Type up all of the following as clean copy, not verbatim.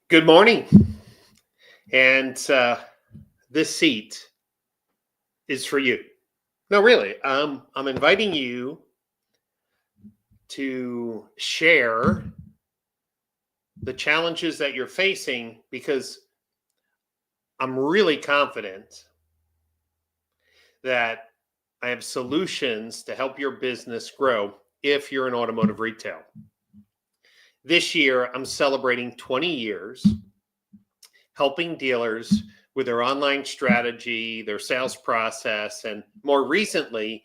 Good morning. And this seat is for you. No, really. I'm inviting you to share the challenges that you're facing because I'm really confident that I have solutions to help your business grow if you're in automotive retail. This year, I'm celebrating 20 years helping dealers with their online strategy, their sales process, and more recently,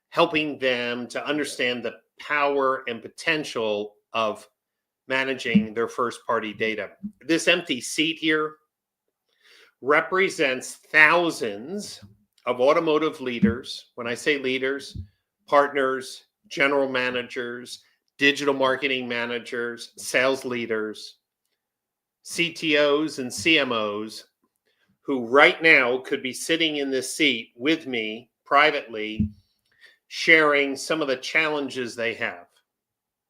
helping them to understand the power and potential of managing their first party data. This empty seat here represents thousands of automotive leaders. When I say leaders, partners, general managers, digital marketing managers, sales leaders, CTOs, and CMOs who right now could be sitting in this seat with me privately sharing some of the challenges they have.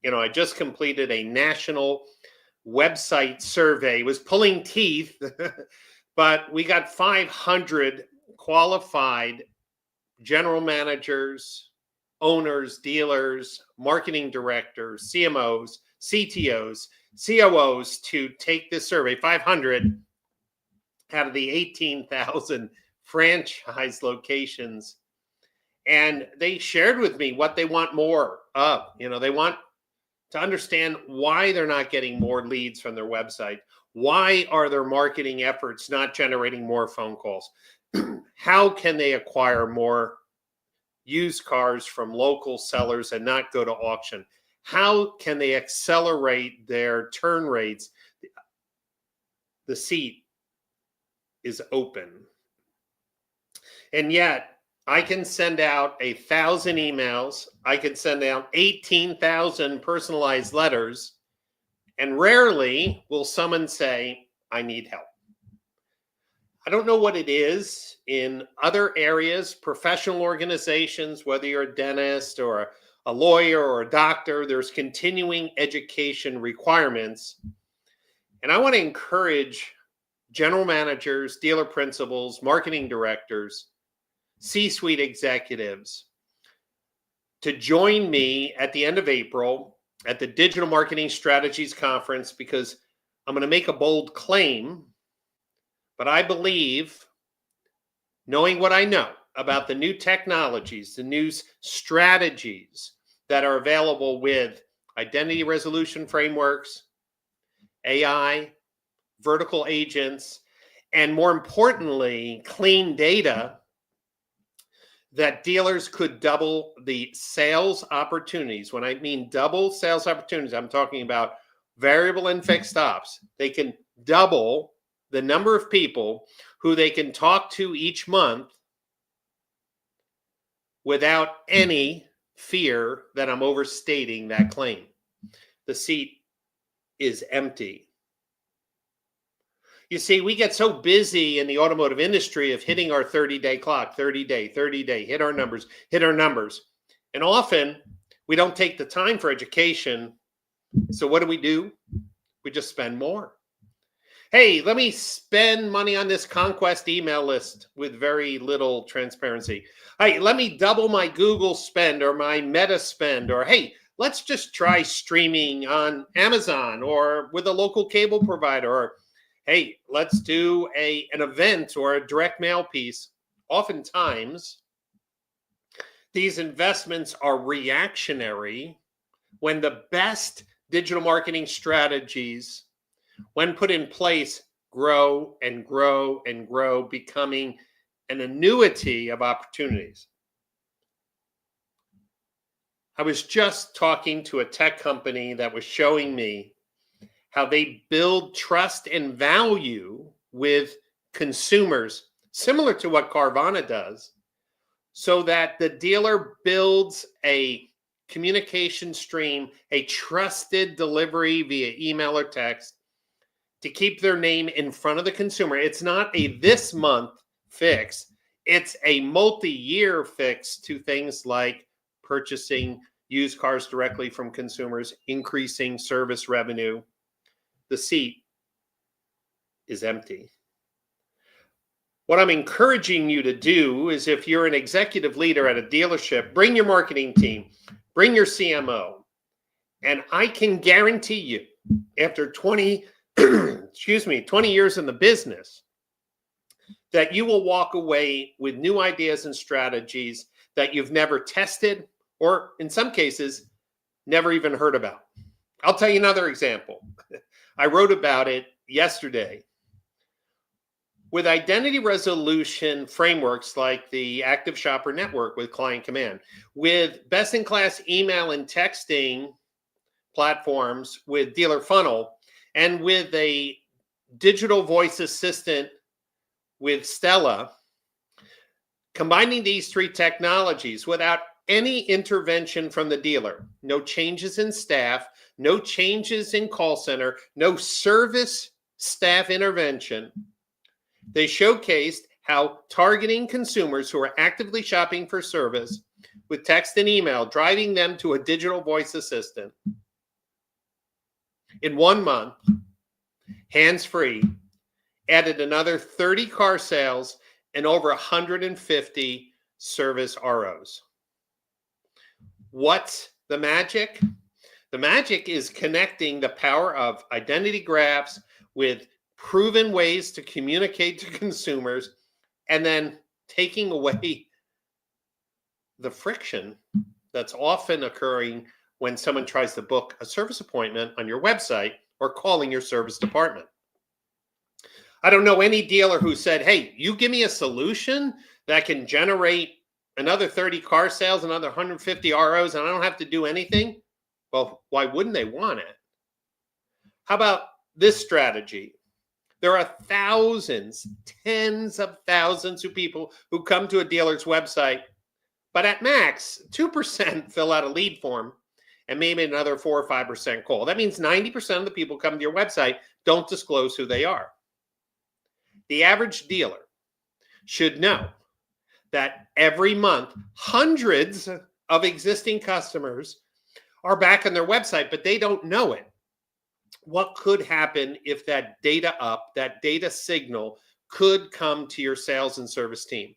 I just completed a national website survey. It was pulling teeth, but we got 500 qualified general managers, owners, dealers, marketing directors, CMOs, CTOs, COOs to take this survey. 500 out of the 18,000 franchise locations. And they shared with me what they want more of. They want to understand why they're not getting more leads from their website. Why are their marketing efforts not generating more phone calls? How can they acquire more used cars from local sellers and not go to auction? How can they accelerate their turn rates? The seat is open. And yet, I can send out 1,000 emails. I can send out 18,000 personalized letters. And rarely will someone say, I need help. I don't know what it is in other areas, professional organizations, whether you're a dentist or a lawyer or a doctor, there's continuing education requirements. And I want to encourage general managers, dealer principals, marketing directors, C-suite executives to join me at the end of April at the Digital Marketing Strategies Conference, because I'm going to make a bold claim, but I believe, knowing what I know about the new technologies, the new strategies that are available with identity resolution frameworks, AI, vertical agents, and more importantly, clean data, that dealers could double the sales opportunities. When I mean double sales opportunities, I'm talking about variable and fixed ops. They can double the number of people who they can talk to each month without any fear that I'm overstating that claim. The seat is empty. You see, we get so busy in the automotive industry of hitting our 30-day clock, 30 day, hit our numbers. And often we don't take the time for education. So what do? We just spend more. Hey, let me spend money on this conquest email list with very little transparency. Hey, let me double my Google spend or my Meta spend. Or hey, let's just try streaming on Amazon or with a local cable provider. Or hey, let's do an event or a direct mail piece. Oftentimes, these investments are reactionary when the best digital marketing strategies, when put in place, grow and grow and grow, becoming an annuity of opportunities. I was just talking to a tech company that was showing me how they build trust and value with consumers, similar to what Carvana does, so that the dealer builds a communication stream, a trusted delivery via email or text to keep their name in front of the consumer. It's not a this month fix. It's a multi-year fix to things like purchasing used cars directly from consumers, increasing service revenue. The seat is empty. What I'm encouraging you to do is, if you're an executive leader at a dealership, bring your marketing team, bring your CMO, and I can guarantee you, after 20 20 years in the business, that you will walk away with new ideas and strategies that you've never tested, or in some cases, never even heard about. I'll tell you another example. I wrote about it yesterday. With identity resolution frameworks like the Active Shopper Network with Client Command, with best-in-class email and texting platforms with Dealer Funnel, and with a digital voice assistant with Stella, combining these three technologies without any intervention from the dealer, no changes in staff, no changes in call center, no service staff intervention, they showcased how targeting consumers who are actively shopping for service with text and email, driving them to a digital voice assistant, in 1 month, hands-free, added another 30 car sales and over 150 service ROs. What's the magic? The magic is connecting the power of identity graphs with proven ways to communicate to consumers, and then taking away the friction that's often occurring when someone tries to book a service appointment on your website or calling your service department. I don't know any dealer who said, hey, you give me a solution that can generate another 30 car sales, another 150 ROs, and I don't have to do anything. Well, why wouldn't they want it? How about this strategy? There are thousands, tens of thousands of people who come to a dealer's website, but at max, 2% fill out a lead form and maybe another 4 or 5% call. That means 90% of the people come to your website don't disclose who they are. The average dealer should know that every month, hundreds of existing customers are back on their website, but they don't know it. What could happen if that data signal could come to your sales and service team?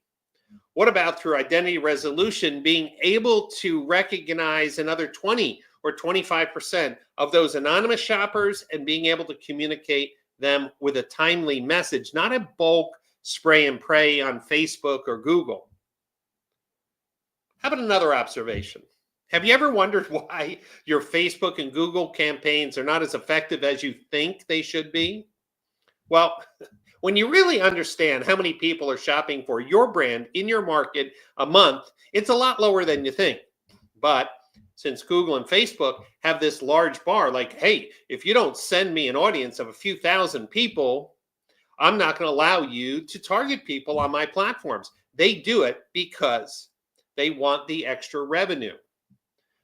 What about through identity resolution, being able to recognize another 20 or 25% of those anonymous shoppers and being able to communicate them with a timely message, not a bulk spray and pray on Facebook or Google? How about another observation? Have you ever wondered why your Facebook and Google campaigns are not as effective as you think they should be? Well, when you really understand how many people are shopping for your brand in your market a month, it's a lot lower than you think. But since Google and Facebook have this large bar, like, hey, if you don't send me an audience of a few thousand people, I'm not going to allow you to target people on my platforms. They do it because they want the extra revenue.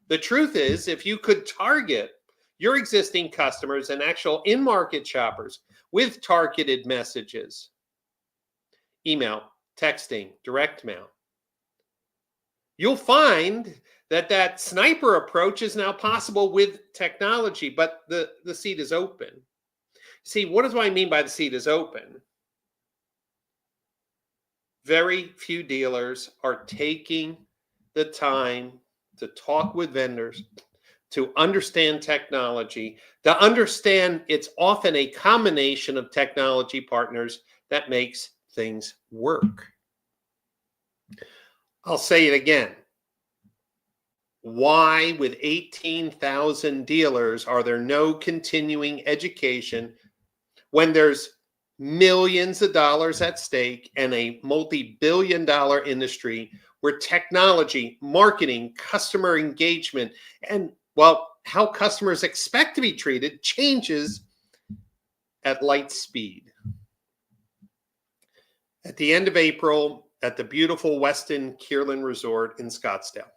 The truth is, if you could target your existing customers and actual in-market shoppers with targeted messages, email, texting, direct mail, you'll find that sniper approach is now possible with technology, but the seat is open. See, what do I mean by the seat is open? Very few dealers are taking the time to talk with vendors, to understand technology, to understand it's often a combination of technology partners that makes things work. I'll say it again. Why, with 18,000 dealers, are there no continuing education when there's millions of dollars at stake and a multi-billion-dollar industry where technology, marketing, customer engagement, and, well, how customers expect to be treated changes at light speed? At the end of April, at the beautiful Westin Kierland Resort in Scottsdale,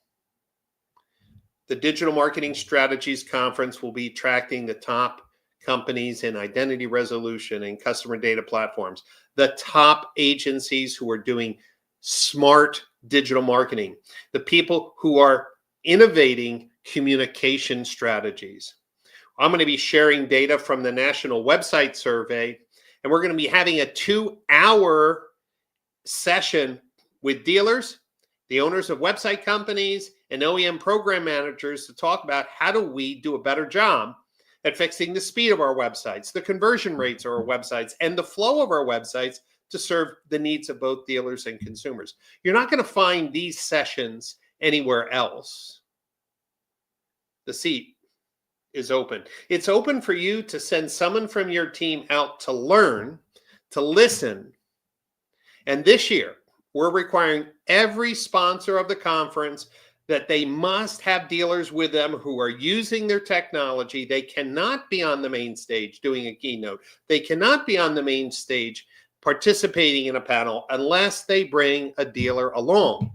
the Digital Marketing Strategies Conference will be attracting the top companies in identity resolution and customer data platforms, the top agencies who are doing smart digital marketing, the people who are innovating communication strategies. I'm going to be sharing data from the National Website Survey And we're going to be having a 2-hour session with dealers, the owners of website companies, and OEM program managers to talk about how do we do a better job at fixing the speed of our websites, the conversion rates of our websites, and the flow of our websites to serve the needs of both dealers and consumers. You're not going to find these sessions anywhere else. The seat is open. It's open for you to send someone from your team out to learn, to listen. And this year, we're requiring every sponsor of the conference that they must have dealers with them who are using their technology. They cannot be on the main stage doing a keynote. They cannot be on the main stage participating in a panel unless they bring a dealer along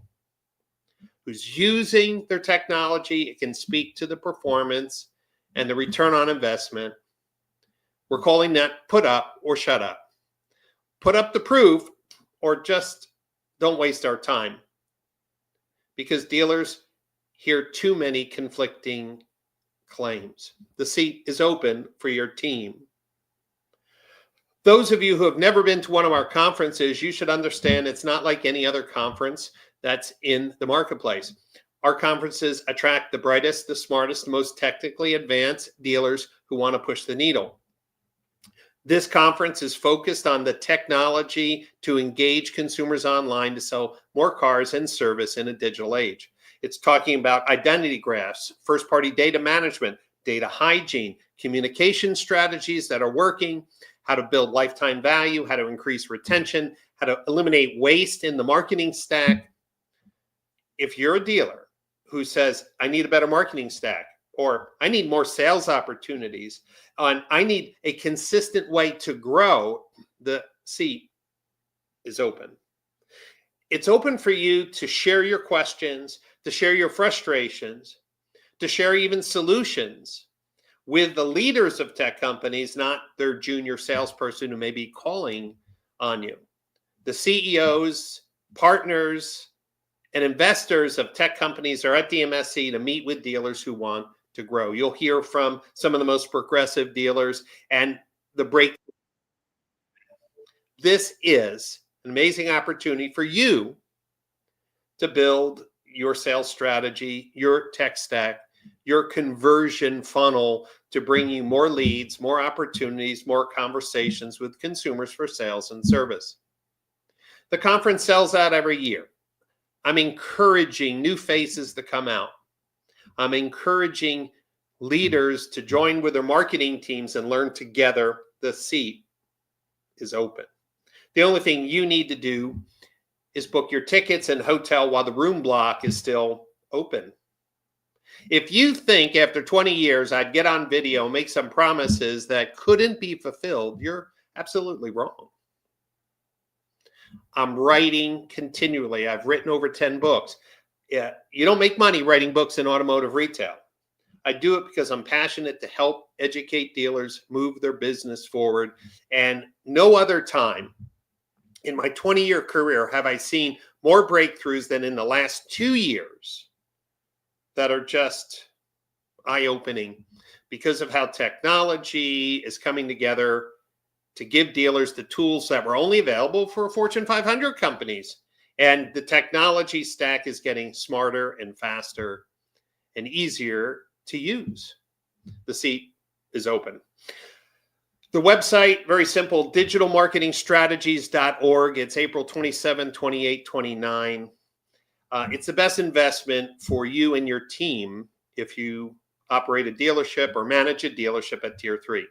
who's using their technology. It can speak to the performance and the return on investment. We're calling that put up or shut up. Put up the proof or just don't waste our time, because dealers hear too many conflicting claims. The seat is open for your team. Those of you who have never been to one of our conferences, you should understand it's not like any other conference that's in the marketplace. Our conferences attract the brightest, the smartest, the most technically advanced dealers who want to push the needle. This conference is focused on the technology to engage consumers online to sell more cars and service in a digital age. It's talking about identity graphs, first-party data management, data hygiene, communication strategies that are working, how to build lifetime value, how to increase retention, how to eliminate waste in the marketing stack. If you're a dealer who says, I need a better marketing stack, or I need more sales opportunities, and I need a consistent way to grow, the seat is open. It's open for you to share your questions, to share your frustrations, to share even solutions with the leaders of tech companies, not their junior salesperson who may be calling on you. The CEOs, partners, and investors of tech companies are at the MSC to meet with dealers who want to grow. You'll hear from some of the most progressive dealers and the break. This is an amazing opportunity for you to build your sales strategy, your tech stack, your conversion funnel to bring you more leads, more opportunities, more conversations with consumers for sales and service. The conference sells out every year. I'm encouraging new faces to come out. I'm encouraging leaders to join with their marketing teams and learn together. The seat is open. The only thing you need to do is book your tickets and hotel while the room block is still open. If you think after 20 years I'd get on video, make some promises that couldn't be fulfilled, you're absolutely wrong. I'm writing continually. I've written over 10 books. Yeah, you don't make money writing books in automotive retail. I do it because I'm passionate to help educate dealers move their business forward. And no other time in my 20-year career have I seen more breakthroughs than in the last 2 years that are just eye-opening because of how technology is coming together to give dealers the tools that were only available for Fortune 500 companies. And the technology stack is getting smarter and faster and easier to use. The seat is open. The website, very simple, digitalmarketingstrategies.org. It's April 27, 28, 29. It's the best investment for you and your team if you operate a dealership or manage a dealership at Tier 3.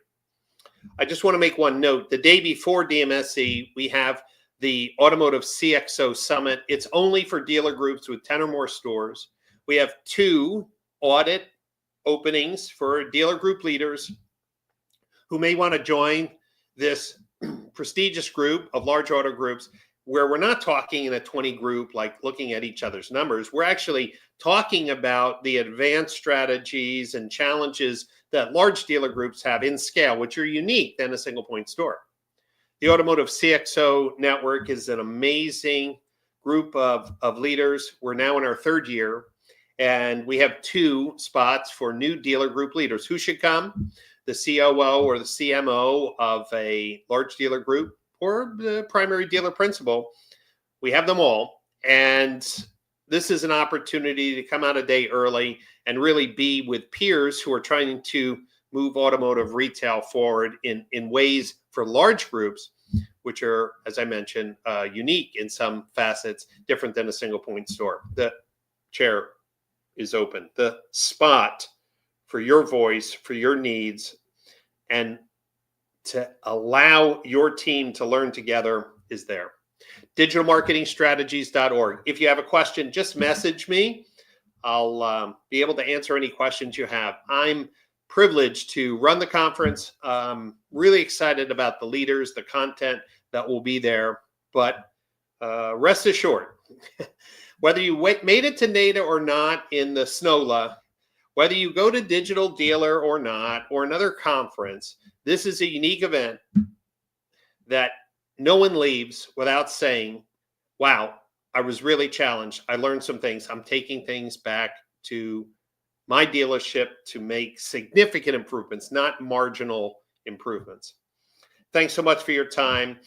I just want to make one note. The day before DMSC, we have the Automotive CXO Summit. It's only for dealer groups with 10 or more stores. We have 2 audit openings for dealer group leaders who may want to join this prestigious group of large auto groups, where we're not talking in a 20 group, like looking at each other's numbers. We're actually talking about the advanced strategies and challenges that large dealer groups have in scale, which are unique than a single point store. The Automotive CXO Network is an amazing group of leaders. We're now in our 3rd year, and we have 2 spots for new dealer group leaders. Who should come? the COO or the CMO of a large dealer group or the primary dealer principal. We have them all. And this is an opportunity to come out a day early and really be with peers who are trying to move automotive retail forward in ways for large groups, which are, as I mentioned, unique in some facets, different than a single point store. The chair is open. The spot for your voice, for your needs, and to allow your team to learn together is there. digitalmarketingstrategies.org. If you have a question, just message me. I'll be able to answer any questions you have. I'm privileged to run the conference. Really excited about the leaders, the content that will be there. But rest assured, whether you made it to NADA or not in the SNOLA, whether you go to Digital Dealer or not, or another conference, this is a unique event that no one leaves without saying, wow, I was really challenged. I learned some things. I'm taking things back to my dealership to make significant improvements, not marginal improvements. Thanks so much for your time.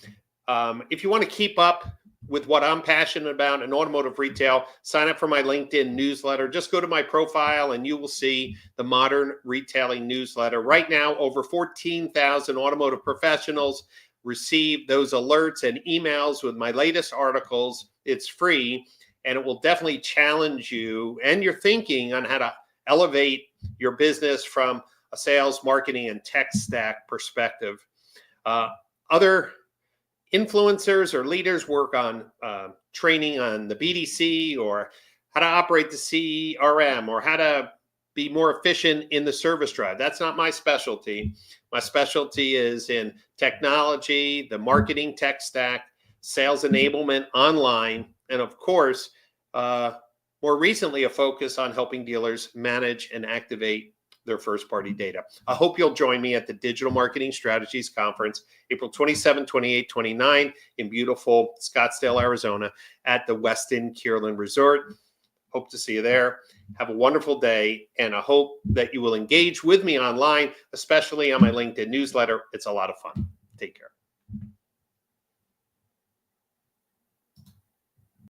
If you want to keep up with what I'm passionate about in automotive retail, sign up for my LinkedIn newsletter. Just go to my profile and you will see the Modern Retailing newsletter. Right now, over 14,000 automotive professionals receive those alerts and emails with my latest articles. It's free, and it will definitely challenge you and your thinking on how to elevate your business from a sales, marketing, and tech stack perspective. Other influencers or leaders work on training on the BDC or how to operate the CRM or how to be more efficient in the service drive. That's not my specialty. My specialty is in technology, the marketing tech stack, sales enablement online, and of course, more recently, a focus on helping dealers manage and activate their first-party data. I hope you'll join me at the Digital Marketing Strategies Conference, April 27, 28, 29 in beautiful Scottsdale, Arizona at the Westin Kierland Resort. Hope to see you there. Have a wonderful day, and I hope that you will engage with me online, especially on my LinkedIn newsletter. It's a lot of fun. Take care.